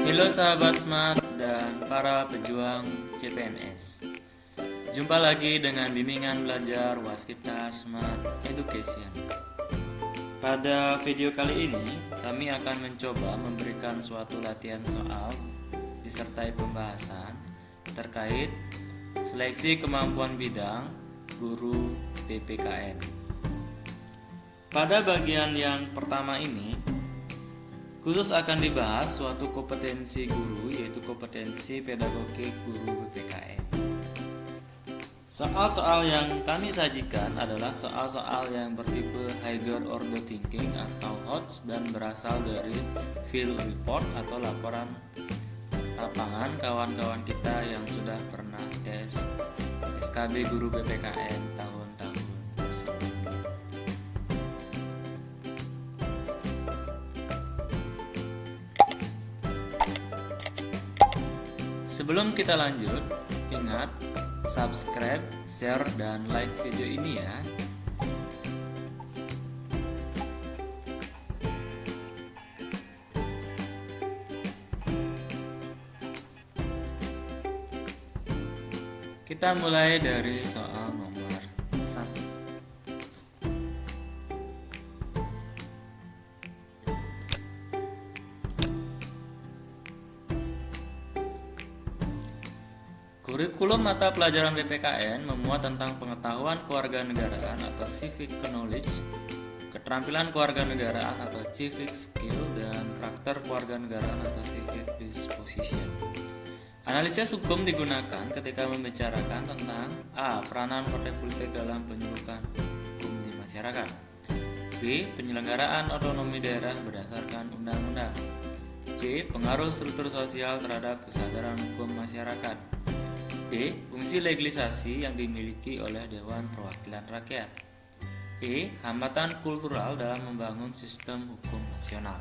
Halo sahabat Smart dan para pejuang CPNS. Jumpa lagi dengan bimbingan belajar Waskita Smart Education. Pada video kali ini, kami akan mencoba memberikan suatu latihan soal disertai pembahasan terkait seleksi kemampuan bidang guru PPKN. Pada bagian yang pertama ini, khusus akan dibahas suatu kompetensi guru, yaitu kompetensi pedagogik guru PPKN. Soal-soal yang kami sajikan adalah soal-soal yang bertipe higher order thinking atau HOTS dan berasal dari field report atau laporan lapangan kawan-kawan kita yang sudah pernah tes SKB guru PPKN tahun-tahun sebelumnya. Sebelum kita lanjut, ingat subscribe, share, dan like video ini ya. Kita mulai dari soal nomor 1. Kurikulum mata pelajaran PPKN memuat tentang pengetahuan kewarganegaraan atau civic knowledge, keterampilan kewarganegaraan atau civic skill, dan karakter kewarganegaraan atau civic disposition. Analisis hukum digunakan ketika membicarakan tentang A. Peranan partai politik dalam penyuluhan hukum di masyarakat, B. Penyelenggaraan otonomi daerah berdasarkan undang-undang, C. Pengaruh struktur sosial terhadap kesadaran hukum masyarakat, D. Fungsi legislasi yang dimiliki oleh Dewan Perwakilan Rakyat, E. Hambatan kultural dalam membangun sistem hukum nasional.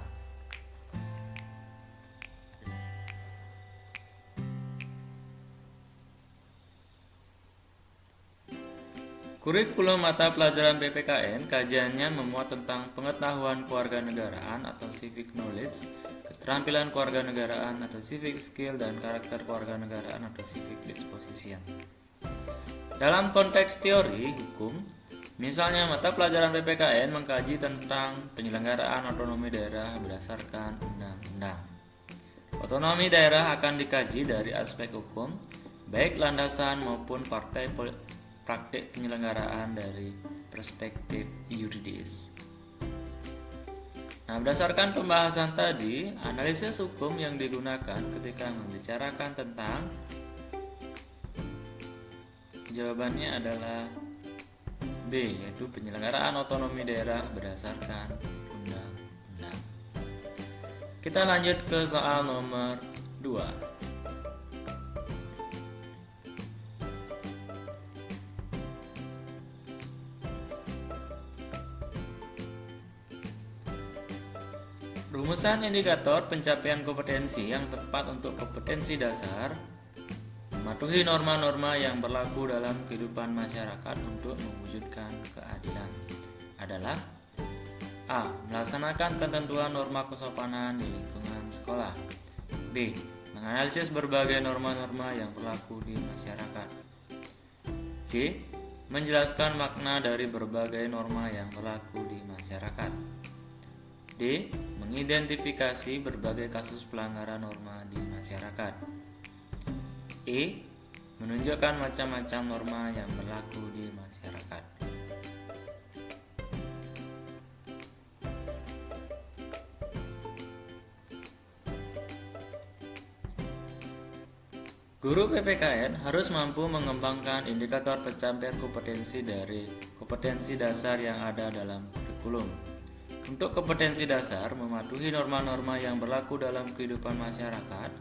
Kurikulum mata pelajaran PPKN kajiannya memuat tentang pengetahuan kewarganegaraan atau civic knowledge, keterampilan kewarganegaraan atau civic skill, dan karakter kewarganegaraan atau civic disposition. Dalam konteks teori hukum, misalnya mata pelajaran PPKN mengkaji tentang penyelenggaraan otonomi daerah berdasarkan undang-undang. Otonomi daerah akan dikaji dari aspek hukum, baik landasan maupun praktik penyelenggaraan dari perspektif yuridis. Nah, berdasarkan pembahasan tadi, analisis hukum yang digunakan ketika membicarakan tentang jawabannya adalah B, yaitu penyelenggaraan otonomi daerah berdasarkan undang-undang. Kita lanjut ke soal nomor 2. Rumusan indikator pencapaian kompetensi yang tepat untuk kompetensi dasar mematuhi norma-norma yang berlaku dalam kehidupan masyarakat untuk mewujudkan keadilan adalah A. Melaksanakan ketentuan norma kesopanan di lingkungan sekolah, B. Menganalisis berbagai norma-norma yang berlaku di masyarakat, C. Menjelaskan makna dari berbagai norma yang berlaku di masyarakat, D. Mengidentifikasi berbagai kasus pelanggaran norma di masyarakat, E. Menunjukkan macam-macam norma yang berlaku di masyarakat. Guru PPKN harus mampu mengembangkan indikator pencapaian kompetensi dari kompetensi dasar yang ada dalam kurikulum. Untuk kompetensi dasar, mematuhi norma-norma yang berlaku dalam kehidupan masyarakat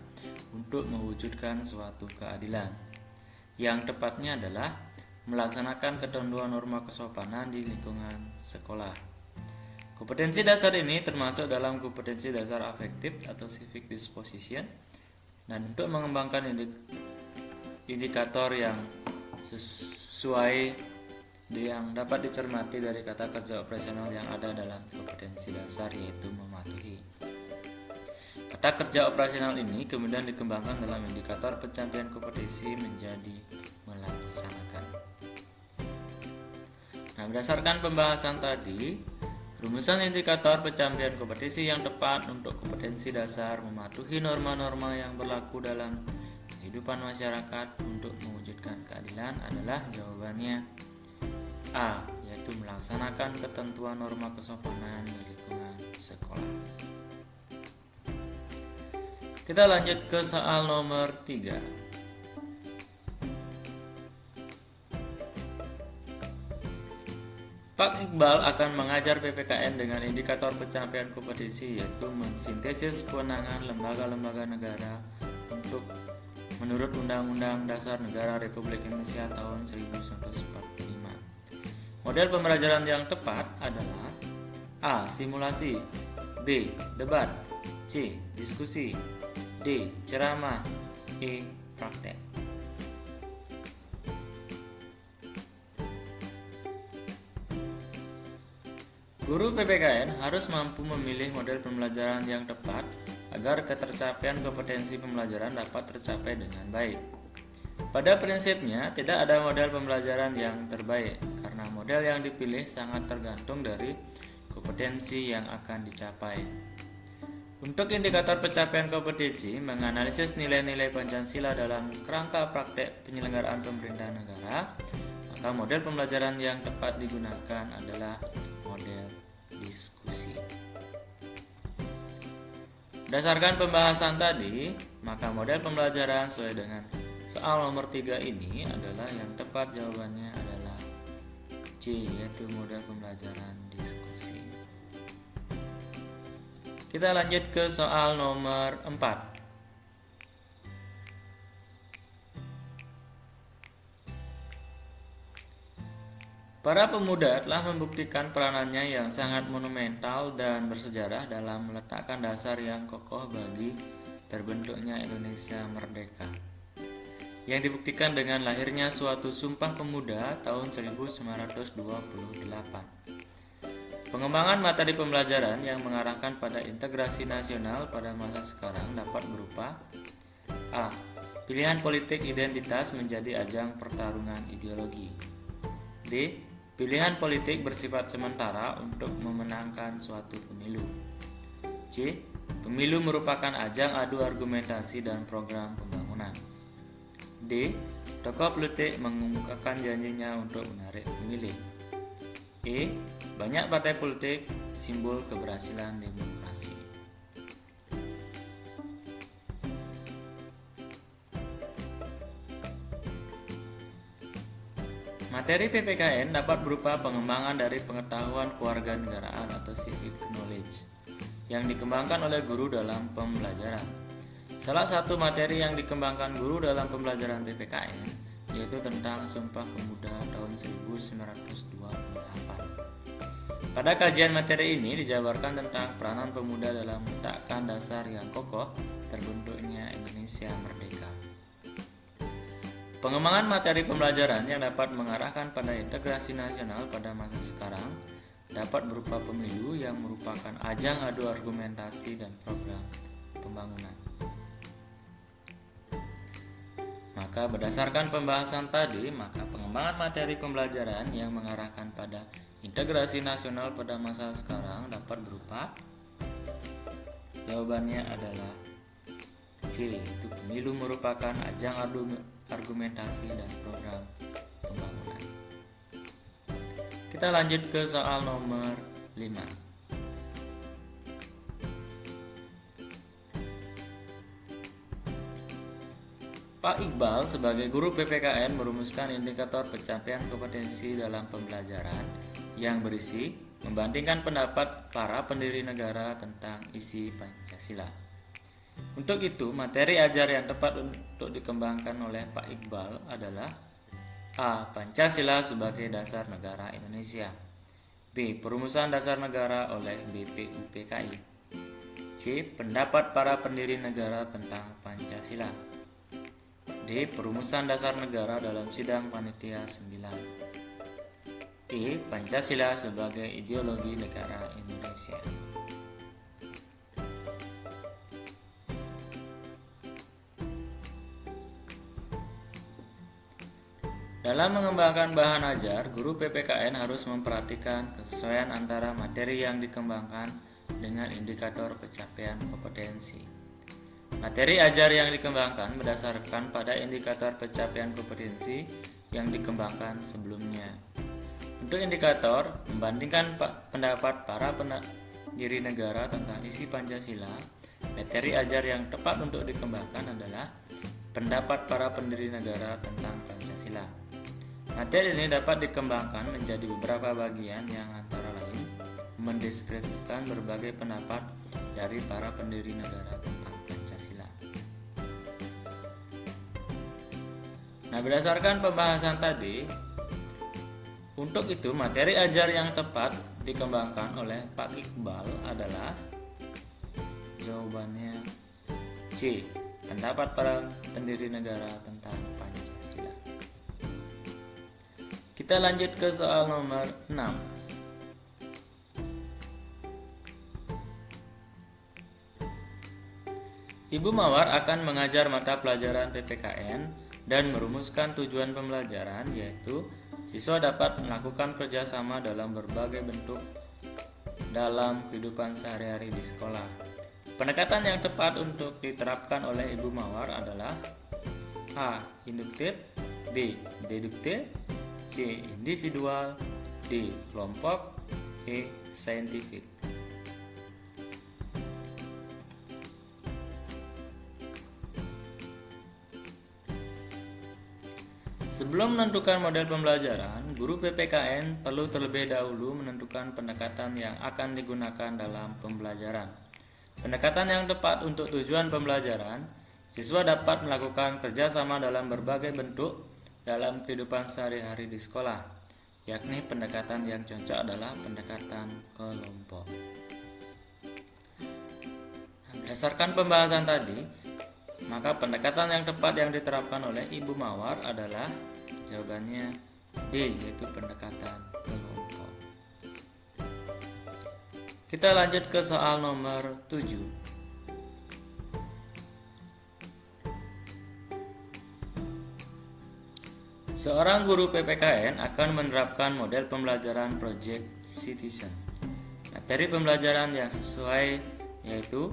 untuk mewujudkan suatu keadilan. Yang tepatnya adalah melaksanakan ketentuan norma kesopanan di lingkungan sekolah. Kompetensi dasar ini termasuk dalam kompetensi dasar afektif atau civic disposition, dan untuk mengembangkan indikator yang sesuai yang dapat dicermati dari kata kerja operasional yang ada dalam kompetensi dasar, yaitu mematuhi. Kata kerja operasional ini kemudian dikembangkan dalam indikator pencapaian kompetisi menjadi melaksanakan. Nah, berdasarkan pembahasan tadi, rumusan indikator pencapaian kompetisi yang tepat untuk kompetensi dasar mematuhi norma-norma yang berlaku dalam kehidupan masyarakat untuk mewujudkan keadilan adalah jawabannya A, yaitu melaksanakan ketentuan norma kesopanan di lingkungan sekolah. Kita lanjut ke soal nomor 3. Pak Iqbal akan mengajar PPKN dengan indikator pencapaian kompetisi, yaitu mensintesis kewenangan lembaga-lembaga negara untuk menurut Undang-Undang Dasar Negara Republik Indonesia tahun 1945. Model pembelajaran yang tepat adalah A. Simulasi, B. Debat, C. Diskusi, D. Ceramah, E. Praktek. Guru PPKN harus mampu memilih model pembelajaran yang tepat agar ketercapaian kompetensi pembelajaran dapat tercapai dengan baik. Pada prinsipnya, tidak ada model pembelajaran yang terbaik karena model yang dipilih sangat tergantung dari kompetensi yang akan dicapai. Untuk indikator pencapaian kompetensi, menganalisis nilai-nilai Pancasila dalam kerangka praktek penyelenggaraan pemerintahan negara, maka model pembelajaran yang tepat digunakan adalah model diskusi. Berdasarkan pembahasan tadi, maka model pembelajaran sesuai dengan soal nomor 3 ini adalah yang tepat jawabannya adalah C, yaitu model pembelajaran diskusi. Kita lanjut ke soal nomor 4. Para pemuda telah membuktikan peranannya yang sangat monumental dan bersejarah dalam meletakkan dasar yang kokoh bagi terbentuknya Indonesia merdeka, yang dibuktikan dengan lahirnya suatu Sumpah Pemuda tahun 1928. Pengembangan materi pembelajaran yang mengarahkan pada integrasi nasional pada masa sekarang dapat berupa A. Pilihan politik identitas menjadi ajang pertarungan ideologi. B. Pilihan politik bersifat sementara untuk memenangkan suatu pemilu. C. Pemilu merupakan ajang adu argumentasi dan program pembangunan. D. Tokoh politik mengemukakan janjinya untuk menarik pemilih. E. Banyak partai politik, simbol keberhasilan demokrasi. Materi PPKN dapat berupa pengembangan dari pengetahuan kewarganegaraan atau civic knowledge yang dikembangkan oleh guru dalam pembelajaran. Salah satu materi yang dikembangkan guru dalam pembelajaran PPKN yaitu tentang Sumpah Pemuda tahun 1928. Pada kajian materi ini dijabarkan tentang peranan pemuda dalam meletakkan dasar yang kokoh terbentuknya Indonesia merdeka. Pengembangan materi pembelajaran yang dapat mengarahkan pada integrasi nasional pada masa sekarang dapat berupa pemilu yang merupakan ajang adu argumentasi dan program pembangunan. Maka berdasarkan pembahasan tadi, maka pengembangan materi pembelajaran yang mengarahkan pada integrasi nasional pada masa sekarang dapat berupa, jawabannya adalah C, itu pemilu merupakan ajang adu argumentasi dan program pembangunan. Kita lanjut ke soal nomor 5. Pak Iqbal sebagai guru PPKN merumuskan indikator pencapaian kompetensi dalam pembelajaran yang berisi membandingkan pendapat para pendiri negara tentang isi Pancasila. Untuk itu, materi ajar yang tepat untuk dikembangkan oleh Pak Iqbal adalah A. Pancasila sebagai dasar negara Indonesia. B. Perumusan dasar negara oleh BPUPKI. C. Pendapat para pendiri negara tentang Pancasila. D. Perumusan dasar negara dalam sidang panitia 9. E. Pancasila sebagai ideologi negara Indonesia. Dalam mengembangkan bahan ajar, guru PPKN harus memperhatikan kesesuaian antara materi yang dikembangkan dengan indikator pencapaian kompetensi. Materi ajar yang dikembangkan berdasarkan pada indikator pencapaian kompetensi yang dikembangkan sebelumnya. Untuk indikator, membandingkan pendapat para pendiri negara tentang isi Pancasila, materi ajar yang tepat untuk dikembangkan adalah pendapat para pendiri negara tentang Pancasila. Materi ini dapat dikembangkan menjadi beberapa bagian yang antara lain mendeskripsikan berbagai pendapat dari para pendiri negara tentang Pancasila. Nah, berdasarkan pembahasan tadi, untuk itu materi ajar yang tepat dikembangkan oleh Pak Iqbal adalah jawabannya C. Pendapat para pendiri negara tentang Pancasila. Kita lanjut ke soal nomor 6. Ibu Mawar akan mengajar mata pelajaran PPKN dan merumuskan tujuan pembelajaran, yaitu siswa dapat melakukan kerjasama dalam berbagai bentuk dalam kehidupan sehari-hari di sekolah. Pendekatan yang tepat untuk diterapkan oleh Ibu Mawar adalah A. Induktif, B. Deduktif, C. Individual, D. Kelompok, E. Saintifik. Sebelum menentukan model pembelajaran, guru PPKN perlu terlebih dahulu menentukan pendekatan yang akan digunakan dalam pembelajaran. Pendekatan yang tepat untuk tujuan pembelajaran, siswa dapat melakukan kerjasama dalam berbagai bentuk dalam kehidupan sehari-hari di sekolah, yakni pendekatan yang cocok adalah pendekatan kelompok. Berdasarkan pembahasan tadi, maka pendekatan yang tepat yang diterapkan oleh Ibu Mawar adalah jawabannya D, yaitu pendekatan kelompok. Kita lanjut ke soal nomor 7. Seorang guru PPKN akan menerapkan model pembelajaran Project Citizen. Materi pembelajaran yang sesuai yaitu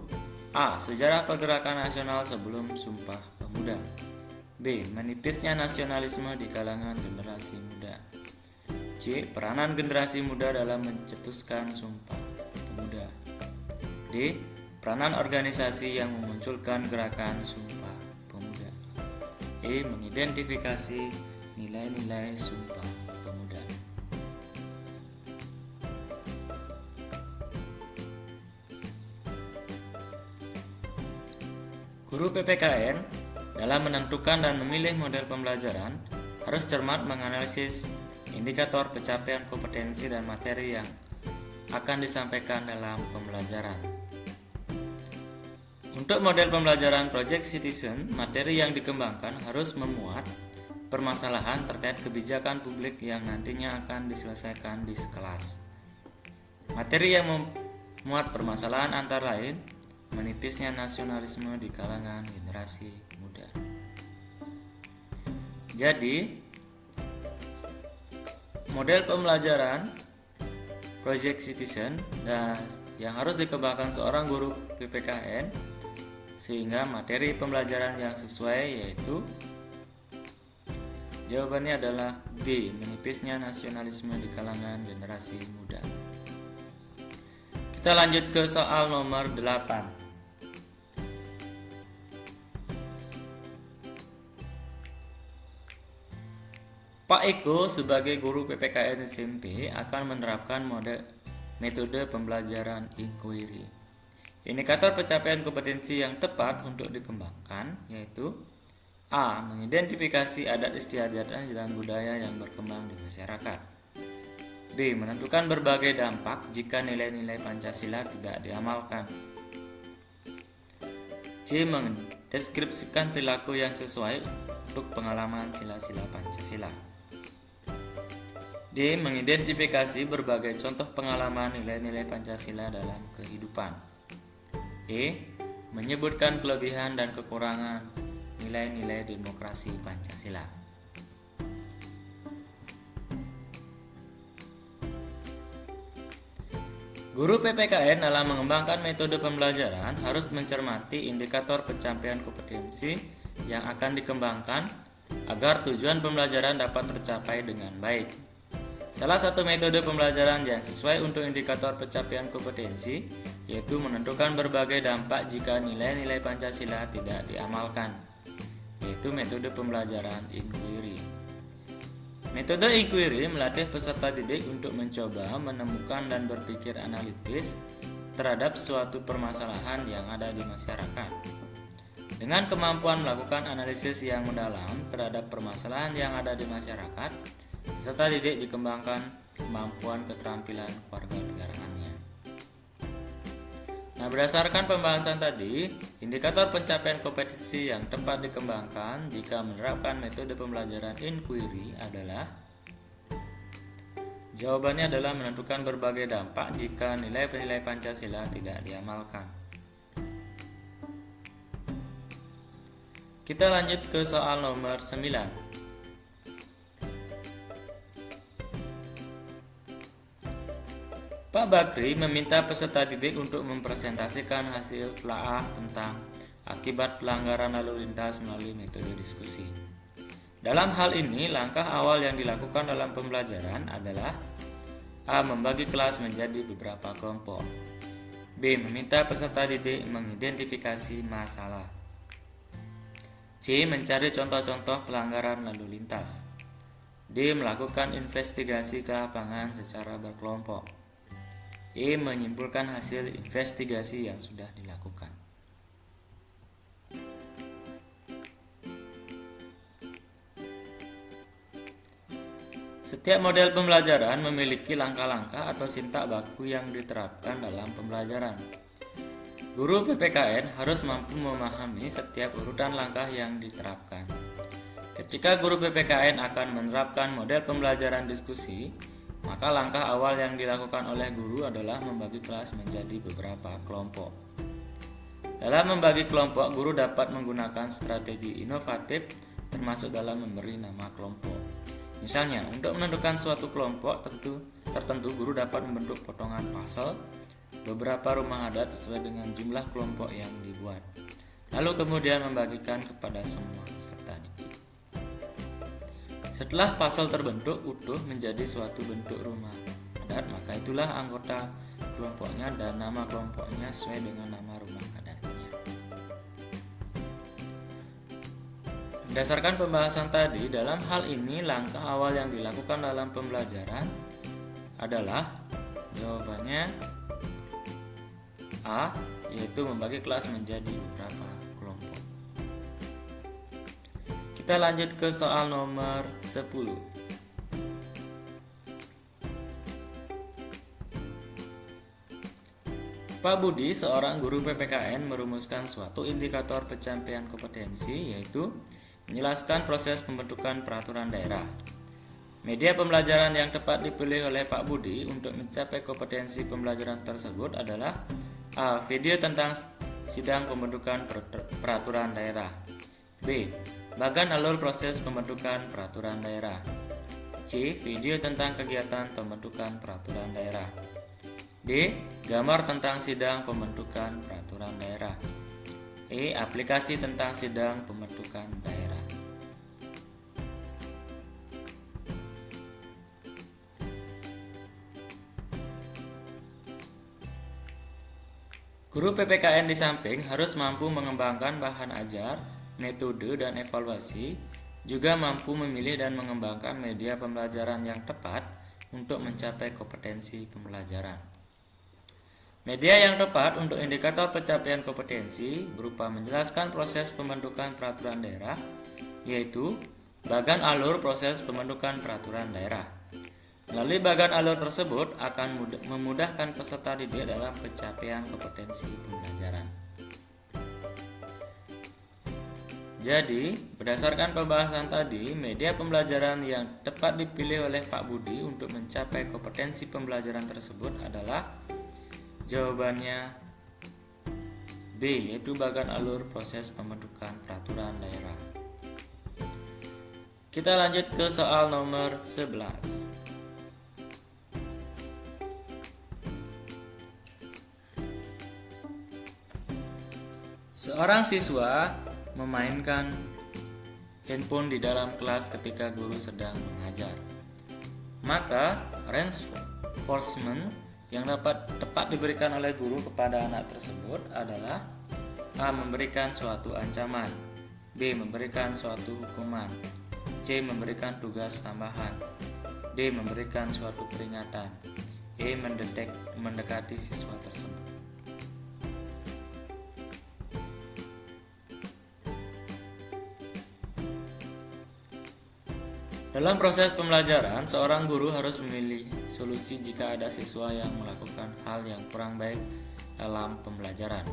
A. Sejarah pergerakan nasional sebelum Sumpah Pemuda. B. Menipisnya nasionalisme di kalangan generasi muda. C. Peranan generasi muda dalam mencetuskan Sumpah Pemuda. D. Peranan organisasi yang memunculkan gerakan Sumpah Pemuda. E. Mengidentifikasi nilai-nilai Sumpah Pemuda. Guru PPKN dalam menentukan dan memilih model pembelajaran harus cermat menganalisis indikator pencapaian kompetensi dan materi yang akan disampaikan dalam pembelajaran. Untuk model pembelajaran Project Citizen, materi yang dikembangkan harus memuat permasalahan terkait kebijakan publik yang nantinya akan diselesaikan di kelas. Materi yang memuat permasalahan antara lain menipisnya nasionalisme di kalangan generasi muda. Jadi, model pembelajaran Project Citizen dan yang harus dikembangkan seorang guru PPKN sehingga materi pembelajaran yang sesuai yaitu jawabannya adalah B. Menipisnya nasionalisme di kalangan generasi muda. Kita lanjut ke soal nomor 8. Pak Eko sebagai guru PPKN SMP akan menerapkan metode pembelajaran inquiry. Indikator pencapaian kompetensi yang tepat untuk dikembangkan yaitu A. Mengidentifikasi adat istiadat dan budaya yang berkembang di masyarakat. B. Menentukan berbagai dampak jika nilai-nilai Pancasila tidak diamalkan. C. Mendeskripsikan perilaku yang sesuai untuk pengalaman sila-sila Pancasila. D. Mengidentifikasi berbagai contoh pengalaman nilai-nilai Pancasila dalam kehidupan. E. Menyebutkan kelebihan dan kekurangan nilai-nilai demokrasi Pancasila. Guru PPKN dalam mengembangkan metode pembelajaran harus mencermati indikator pencapaian kompetensi yang akan dikembangkan agar tujuan pembelajaran dapat tercapai dengan baik. Salah satu metode pembelajaran yang sesuai untuk indikator pencapaian kompetensi yaitu menentukan berbagai dampak jika nilai-nilai Pancasila tidak diamalkan, yaitu metode pembelajaran inquiry. Metode inquiry melatih peserta didik untuk mencoba menemukan dan berpikir analitis terhadap suatu permasalahan yang ada di masyarakat. Dengan kemampuan melakukan analisis yang mendalam terhadap permasalahan yang ada di masyarakat, peserta didik dikembangkan kemampuan keterampilan kewarganegaraannya. Nah, berdasarkan pembahasan tadi, indikator pencapaian kompetensi yang tepat dikembangkan jika menerapkan metode pembelajaran inquiry adalah jawabannya adalah menentukan berbagai dampak jika nilai-nilai Pancasila tidak diamalkan. Kita lanjut ke soal nomor 9. Pak Bakri meminta peserta didik untuk mempresentasikan hasil telaah tentang akibat pelanggaran lalu lintas melalui metode diskusi. Dalam hal ini, langkah awal yang dilakukan dalam pembelajaran adalah A. Membagi kelas menjadi beberapa kelompok. B. Meminta peserta didik mengidentifikasi masalah. C. Mencari contoh-contoh pelanggaran lalu lintas. D. Melakukan investigasi ke lapangan secara berkelompok. E. Menyimpulkan hasil investigasi yang sudah dilakukan. Setiap model pembelajaran memiliki langkah-langkah atau sintak baku yang diterapkan dalam pembelajaran. Guru PPKN harus mampu memahami setiap urutan langkah yang diterapkan. Ketika guru PPKN akan menerapkan model pembelajaran diskusi, maka langkah awal yang dilakukan oleh guru adalah membagi kelas menjadi beberapa kelompok. Dalam membagi kelompok, guru dapat menggunakan strategi inovatif termasuk dalam memberi nama kelompok. Misalnya, untuk menentukan suatu kelompok tertentu, guru dapat membentuk potongan puzzle beberapa rumah adat sesuai dengan jumlah kelompok yang dibuat. Lalu kemudian membagikan kepada semua peserta didik. Setelah puzzle terbentuk utuh menjadi suatu bentuk rumah adat, maka itulah anggota kelompoknya dan nama kelompoknya sesuai dengan nama rumah adatnya. Berdasarkan pembahasan tadi, dalam hal ini langkah awal yang dilakukan dalam pembelajaran adalah jawabannya A, yaitu membagi kelas menjadi beberapa kelompok. Kita lanjut ke soal nomor 10. Pak Budi, seorang guru PPKN, merumuskan suatu indikator pencapaian kompetensi, yaitu menjelaskan proses pembentukan peraturan daerah. Media pembelajaran yang tepat dipilih oleh Pak Budi untuk mencapai kompetensi pembelajaran tersebut adalah A. Video tentang sidang pembentukan peraturan daerah. B. Bagan alur proses pembentukan peraturan daerah. C. Video tentang kegiatan pembentukan peraturan daerah. D. Gambar tentang sidang pembentukan peraturan daerah. E. Aplikasi tentang sidang pembentukan daerah. Guru PPKN di samping harus mampu mengembangkan bahan ajar, metode, dan evaluasi, juga mampu memilih dan mengembangkan media pembelajaran yang tepat untuk mencapai kompetensi pembelajaran. Media yang tepat untuk indikator pencapaian kompetensi berupa menjelaskan proses pembentukan peraturan daerah, yaitu bagan alur proses pembentukan peraturan daerah. Melalui bagan alur tersebut akan memudahkan peserta didik dalam pencapaian kompetensi pembelajaran. Jadi, berdasarkan pembahasan tadi, media pembelajaran yang tepat dipilih oleh Pak Budi untuk mencapai kompetensi pembelajaran tersebut adalah jawabannya B, yaitu bagan alur proses pembentukan peraturan daerah. Kita lanjut ke soal nomor 11. Seorang siswa memainkan handphone di dalam kelas ketika guru sedang mengajar. Maka reinforcement yang dapat tepat diberikan oleh guru kepada anak tersebut adalah A. Memberikan suatu ancaman, B. Memberikan suatu hukuman, C. Memberikan tugas tambahan, D. Memberikan suatu peringatan, E. Mendekati siswa tersebut. Dalam proses pembelajaran, seorang guru harus memilih solusi jika ada siswa yang melakukan hal yang kurang baik dalam pembelajaran.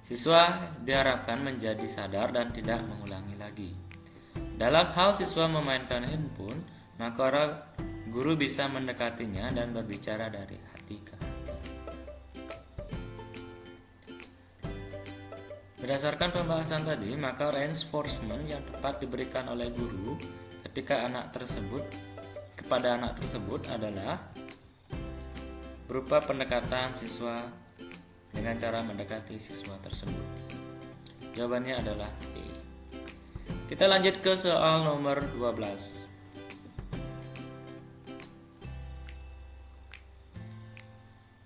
Siswa diharapkan menjadi sadar dan tidak mengulangi lagi. Dalam hal siswa memainkan handphone, maka guru bisa mendekatinya dan berbicara dari hati ke hati. Berdasarkan pembahasan tadi, maka reinforcement yang tepat diberikan oleh guru kepada anak tersebut adalah berupa pendekatan siswa dengan cara mendekati siswa tersebut. Jawabannya adalah E. Kita lanjut ke soal nomor 12.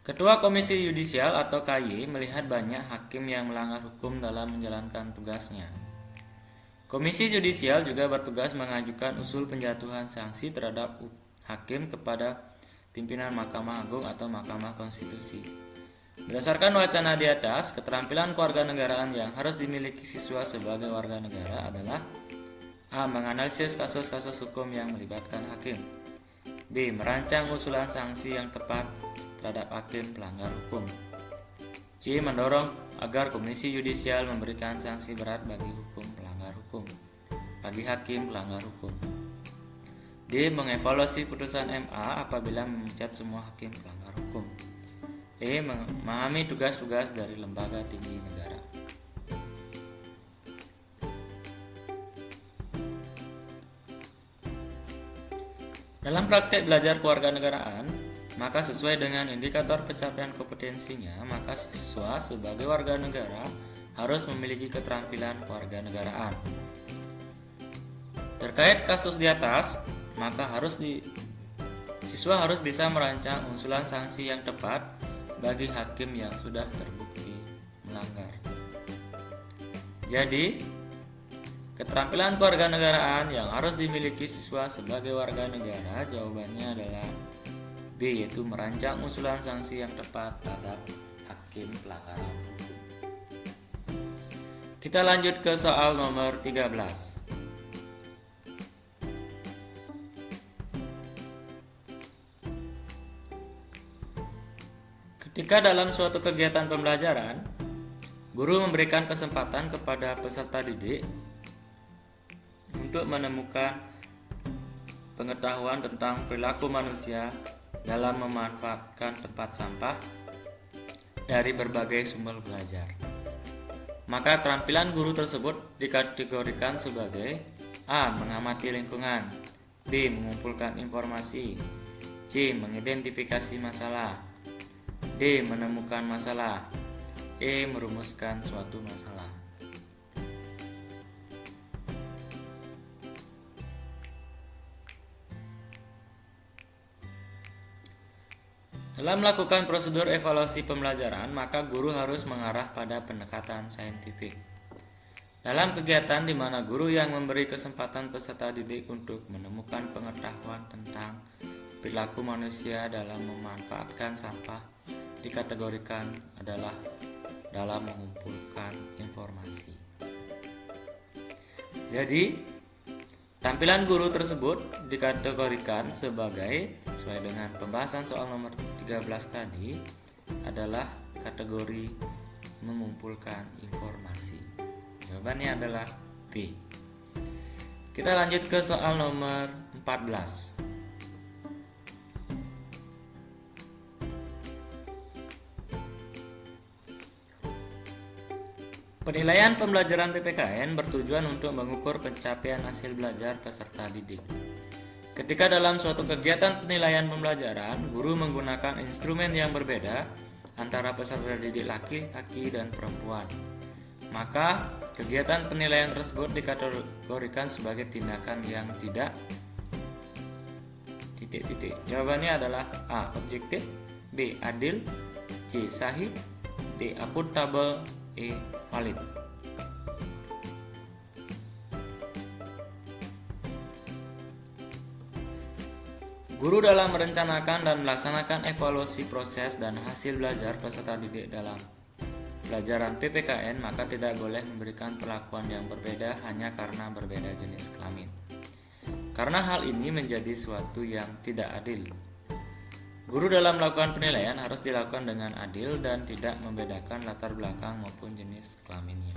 Ketua Komisi Yudisial atau KY melihat banyak hakim yang melanggar hukum dalam menjalankan tugasnya. Komisi Yudisial juga bertugas mengajukan usul penjatuhan sanksi terhadap hakim kepada pimpinan Mahkamah Agung atau Mahkamah Konstitusi. Berdasarkan wacana di atas, keterampilan kewarganegaraan yang harus dimiliki siswa sebagai warga negara adalah A. Menganalisis kasus-kasus hukum yang melibatkan hakim, B. Merancang usulan sanksi yang tepat terhadap hakim pelanggar hukum, C. Mendorong agar Komisi Yudisial memberikan sanksi berat bagi hakim pelanggar hukum, D. Mengevaluasi putusan MA apabila memecat semua hakim pelanggar hukum, E. Memahami tugas-tugas dari lembaga tinggi negara. Dalam praktek belajar kewarganegaraan, maka sesuai dengan indikator pencapaian kompetensinya, maka siswa sebagai warga negara harus memiliki keterampilan kewarganegaraan. Terkait kasus di atas, maka siswa harus bisa merancang usulan sanksi yang tepat bagi hakim yang sudah terbukti melanggar. Jadi, keterampilan kewarganegaraan yang harus dimiliki siswa sebagai warga negara jawabannya adalah B, yaitu merancang usulan sanksi yang tepat terhadap hakim pelanggaran. Kita lanjut ke soal nomor 13. Ketika dalam suatu kegiatan pembelajaran, guru memberikan kesempatan kepada peserta didik untuk menemukan pengetahuan tentang perilaku manusia dalam memanfaatkan tempat sampah dari berbagai sumber belajar. Maka keterampilan guru tersebut dikategorikan sebagai A. Mengamati lingkungan, B. Mengumpulkan informasi, C. Mengidentifikasi masalah, D. Menemukan masalah, E. Merumuskan suatu masalah. Dalam melakukan prosedur evaluasi pembelajaran, maka guru harus mengarah pada pendekatan saintifik. Dalam kegiatan di mana guru yang memberi kesempatan peserta didik untuk menemukan pengetahuan tentang perilaku manusia dalam memanfaatkan sampah dikategorikan adalah dalam mengumpulkan informasi. Jadi, tampilan guru tersebut dikategorikan sebagai, sesuai dengan pembahasan soal nomor 13 tadi, adalah kategori mengumpulkan informasi. Jawabannya adalah B. Kita lanjut ke soal nomor 14. Penilaian pembelajaran PPKN bertujuan untuk mengukur pencapaian hasil belajar peserta didik. Ketika dalam suatu kegiatan penilaian pembelajaran, guru menggunakan instrumen yang berbeda antara peserta didik laki-laki dan perempuan. maka kegiatan penilaian tersebut dikategorikan sebagai tindakan yang tidak titik-titik. Jawabannya adalah A. Objektif, B. Adil, C. Sahih, D. Akuntabel, E. Valid. Guru dalam merencanakan dan melaksanakan evaluasi proses dan hasil belajar peserta didik dalam pelajaran PPKN, maka tidak boleh memberikan perlakuan yang berbeda hanya karena berbeda jenis kelamin. Karena hal ini menjadi suatu yang tidak adil. Guru dalam melakukan penilaian harus dilakukan dengan adil dan tidak membedakan latar belakang maupun jenis kelaminnya.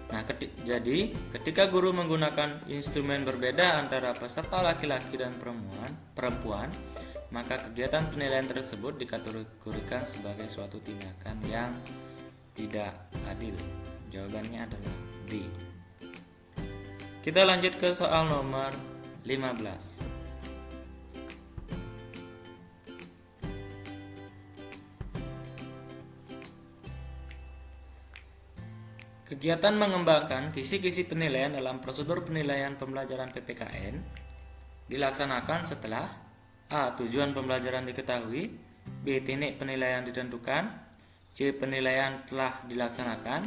Nah, jadi ketika guru menggunakan instrumen berbeda antara peserta laki-laki dan perempuan, maka kegiatan penilaian tersebut dikategorikan sebagai suatu tindakan yang tidak adil. Jawabannya adalah B. Kita lanjut ke soal nomor 15. Kegiatan mengembangkan kisi-kisi penilaian dalam prosedur penilaian pembelajaran PPKN dilaksanakan setelah A. Tujuan pembelajaran diketahui, B. Teknik penilaian ditentukan, C. Penilaian telah dilaksanakan,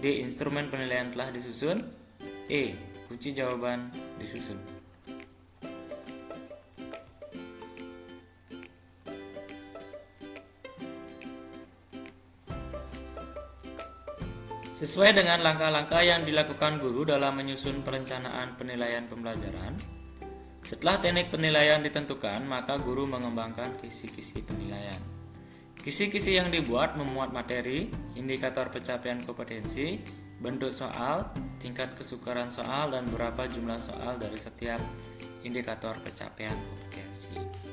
D. Instrumen penilaian telah disusun, E. Kunci jawaban disusun. Sesuai dengan langkah-langkah yang dilakukan guru dalam menyusun perencanaan penilaian pembelajaran, setelah teknik penilaian ditentukan, maka guru mengembangkan kisi-kisi penilaian. Kisi-kisi yang dibuat memuat materi, indikator pencapaian kompetensi, bentuk soal, tingkat kesukaran soal, dan berapa jumlah soal dari setiap indikator pencapaian kompetensi.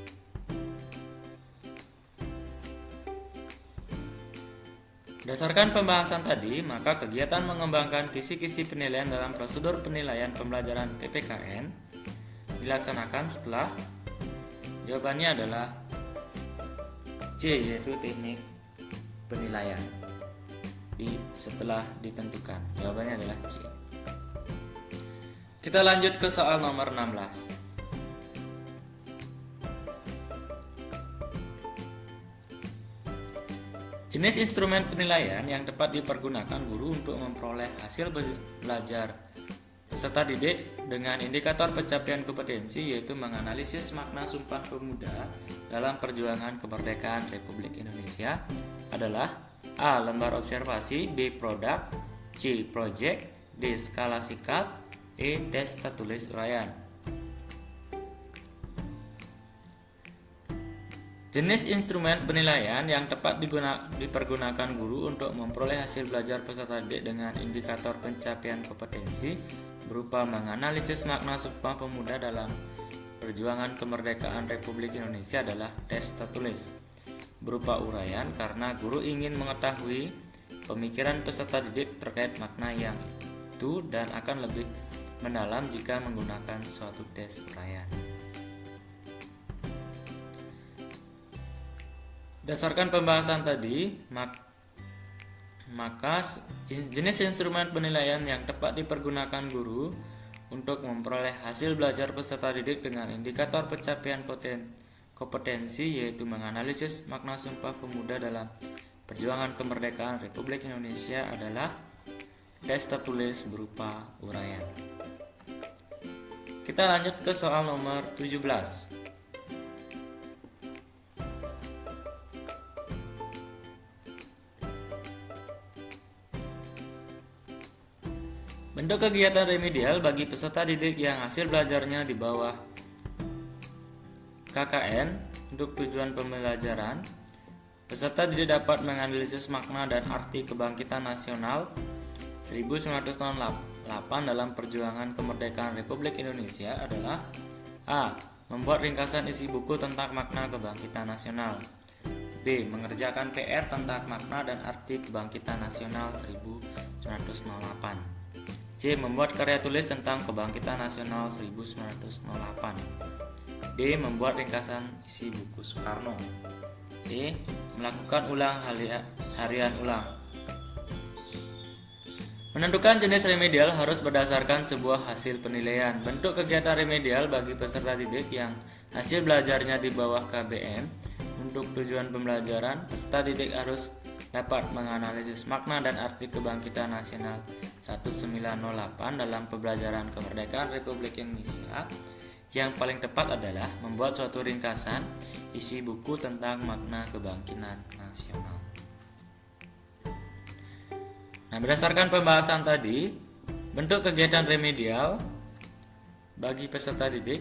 Berdasarkan pembahasan tadi, maka kegiatan mengembangkan kisi-kisi penilaian dalam prosedur penilaian pembelajaran PPKN dilaksanakan setelah, jawabannya adalah C, yaitu teknik penilaian setelah ditentukan. Jawabannya adalah C. Kita lanjut ke soal nomor 16. Jenis instrumen penilaian yang tepat dipergunakan guru untuk memperoleh hasil belajar peserta didik dengan indikator pencapaian kompetensi, yaitu menganalisis makna Sumpah Pemuda dalam perjuangan kemerdekaan Republik Indonesia adalah A. Lembar observasi, B. Produk, C. Project, D. Skala sikap, E. Tes tertulis uraian. Jenis instrumen penilaian yang tepat dipergunakan guru untuk memperoleh hasil belajar peserta didik dengan indikator pencapaian kompetensi berupa menganalisis makna Sumpah Pemuda dalam perjuangan kemerdekaan Republik Indonesia adalah tes tertulis berupa uraian, karena guru ingin mengetahui pemikiran peserta didik terkait makna yang itu dan akan lebih mendalam jika menggunakan suatu tes uraian. Berdasarkan pembahasan tadi, maka jenis instrumen penilaian yang tepat dipergunakan guru untuk memperoleh hasil belajar peserta didik dengan indikator pencapaian kompetensi, yaitu menganalisis makna Sumpah Pemuda dalam perjuangan kemerdekaan Republik Indonesia adalah tes tertulis berupa uraian. Kita lanjut ke soal nomor 17. Bentuk kegiatan remedial bagi peserta didik yang hasil belajarnya di bawah KKN untuk tujuan pembelajaran. Peserta didik dapat menganalisis makna dan arti kebangkitan nasional 1908 dalam perjuangan kemerdekaan Republik Indonesia adalah A. Membuat ringkasan isi buku tentang makna kebangkitan nasional, B. Mengerjakan PR tentang makna dan arti kebangkitan nasional 1908, C. Membuat karya tulis tentang kebangkitan nasional 1908, D. Membuat ringkasan isi buku Soekarno. E. Melakukan ulang harian ulang. Menentukan jenis remedial harus berdasarkan sebuah hasil penilaian. Bentuk kegiatan remedial bagi peserta didik yang hasil belajarnya di bawah KBM. Untuk tujuan pembelajaran, peserta didik harus dapat menganalisis makna dan arti kebangkitan nasional 1908 dalam pembelajaran kemerdekaan Republik Indonesia. Yang paling tepat adalah membuat suatu ringkasan isi buku tentang makna kebangkitan nasional. Nah, berdasarkan pembahasan tadi, bentuk kegiatan remedial bagi peserta didik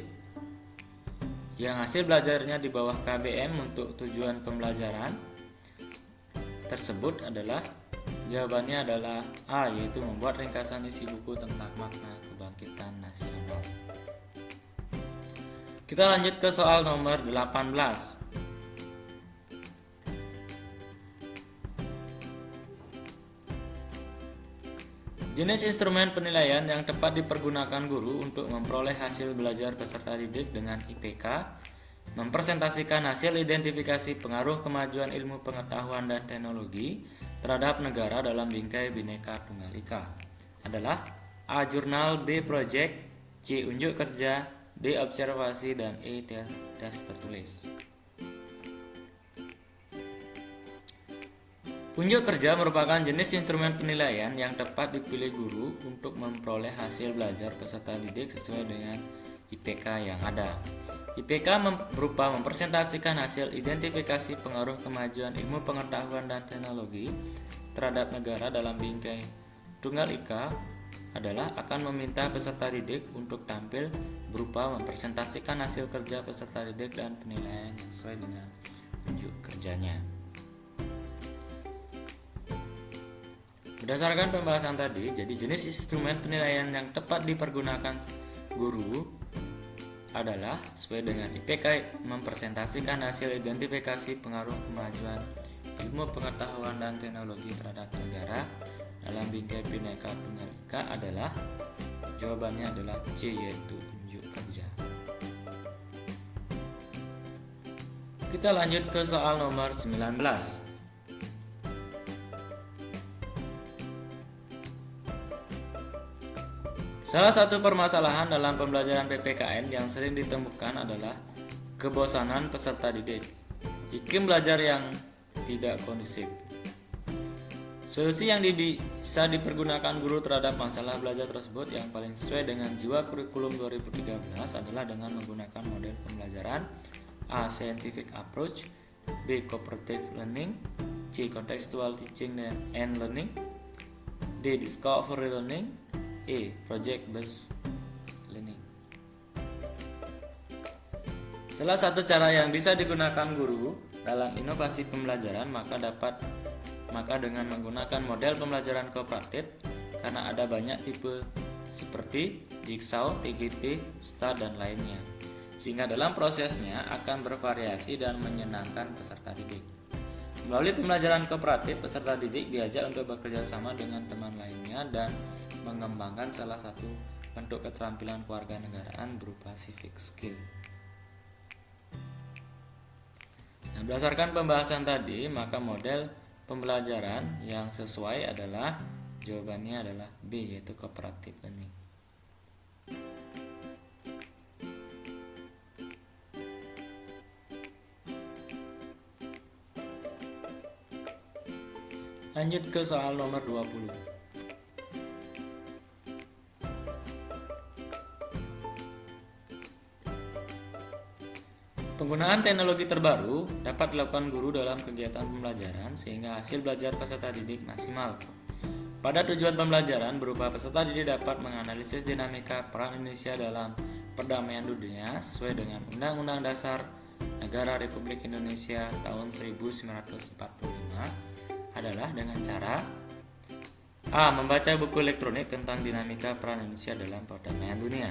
yang hasil belajarnya di bawah KBM untuk tujuan pembelajaran tersebut adalah, jawabannya adalah A, yaitu membuat ringkasan isi buku tentang makna kebangkitan nasional. Kita lanjut ke soal nomor 18. Jenis instrumen penilaian yang tepat dipergunakan guru untuk memperoleh hasil belajar peserta didik dengan IPK, mempresentasikan hasil identifikasi pengaruh kemajuan ilmu pengetahuan dan teknologi terhadap negara dalam bingkai Bhinneka Tunggal Ika adalah A. Jurnal, B. Project, C. Unjuk kerja, D. Observasi, dan E. Tes tertulis. Unjuk kerja merupakan jenis instrumen penilaian yang tepat dipilih guru untuk memperoleh hasil belajar peserta didik sesuai dengan IPK yang ada. IPK berupa mempresentasikan hasil identifikasi pengaruh kemajuan ilmu pengetahuan dan teknologi terhadap negara dalam bingkai Tunggal Ika adalah akan meminta peserta didik untuk tampil berupa mempresentasikan hasil kerja peserta didik dan penilaian sesuai dengan unjuk kerjanya. Berdasarkan pembahasan tadi, jadi jenis instrumen penilaian yang tepat dipergunakan guru adalah sesuai dengan IPK mempresentasikan hasil identifikasi pengaruh kemajuan ilmu pengetahuan dan teknologi terhadap negara dalam bingkai Bhinneka Tunggal Ika adalah, jawabannya adalah C, yaitu unjuk kerja. Kita lanjut ke soal nomor 19. Salah satu permasalahan dalam pembelajaran PPKN yang sering ditemukan adalah kebosanan peserta didik, iklim belajar yang tidak kondusif. Solusi yang bisa dipergunakan guru terhadap masalah belajar tersebut yang paling sesuai dengan jiwa kurikulum 2013 adalah dengan menggunakan model pembelajaran A. Scientific approach, B. Cooperative learning, C. Contextual teaching and learning, D. Discovery learning, E. Project-based learning. Salah satu cara yang bisa digunakan guru dalam inovasi pembelajaran maka dengan menggunakan model pembelajaran kooperatif, karena ada banyak tipe seperti Jigsaw, TGT, STAR, dan lainnya, sehingga dalam prosesnya akan bervariasi dan menyenangkan peserta didik. Melalui pembelajaran kooperatif, peserta didik diajak untuk bekerja sama dengan teman lainnya dan mengembangkan salah satu bentuk keterampilan kewarganegaraan berupa civic skill. Nah, berdasarkan pembahasan tadi, maka model pembelajaran yang sesuai adalah, jawabannya adalah B, yaitu cooperative learning. Lanjut ke soal nomor 20. Penggunaan teknologi terbaru dapat dilakukan guru dalam kegiatan pembelajaran sehingga hasil belajar peserta didik maksimal. Pada tujuan pembelajaran berupa peserta didik dapat menganalisis dinamika peran Indonesia dalam perdamaian dunia sesuai dengan Undang-Undang Dasar Negara Republik Indonesia tahun 1945 adalah dengan cara A. Membaca buku elektronik tentang dinamika peran Indonesia dalam perdamaian dunia,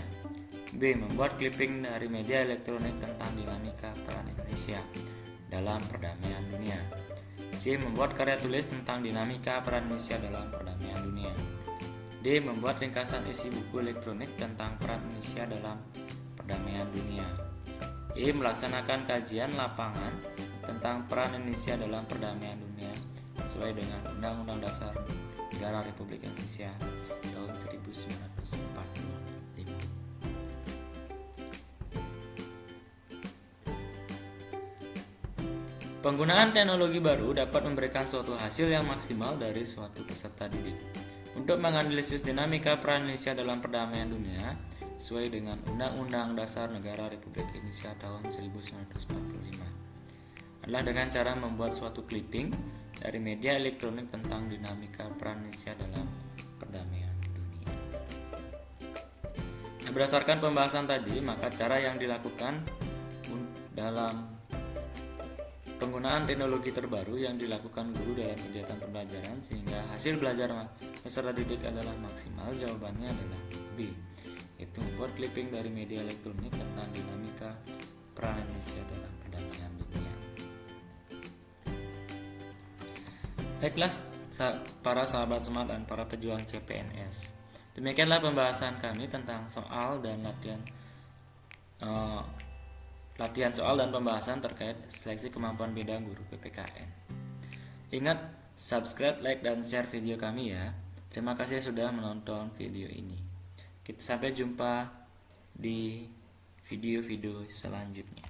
B. Membuat clipping dari media elektronik tentang dinamika peran Indonesia dalam perdamaian dunia, C. Membuat karya tulis tentang dinamika peran Indonesia dalam perdamaian dunia, D. Membuat ringkasan isi buku elektronik tentang peran Indonesia dalam perdamaian dunia, E. Melaksanakan kajian lapangan tentang peran Indonesia dalam perdamaian dunia sesuai dengan Undang-Undang Dasar Negara Republik Indonesia tahun 1945. Penggunaan teknologi baru dapat memberikan suatu hasil yang maksimal dari suatu peserta didik. Untuk menganalisis dinamika peran Indonesia dalam perdamaian dunia sesuai dengan Undang-Undang Dasar Negara Republik Indonesia tahun 1945 adalah dengan cara membuat suatu clipping dari media elektronik tentang dinamika peran Indonesia dalam perdamaian dunia. Berdasarkan pembahasan tadi, maka cara yang dilakukan dalam penggunaan teknologi terbaru yang dilakukan guru dalam kegiatan pembelajaran sehingga hasil belajar peserta didik adalah maksimal, jawabannya adalah B, yaitu membuat clipping dari media elektronik tentang dinamika peran Indonesia dalam perdamaian dunia. Baiklah para sahabat smart dan para pejuang CPNS, demikianlah pembahasan kami tentang soal dan latihan soal dan pembahasan terkait seleksi kemampuan bidang guru PPKN. Ingat, subscribe, like, dan share video kami ya. Terima kasih sudah menonton video ini. Kita sampai jumpa di video-video selanjutnya.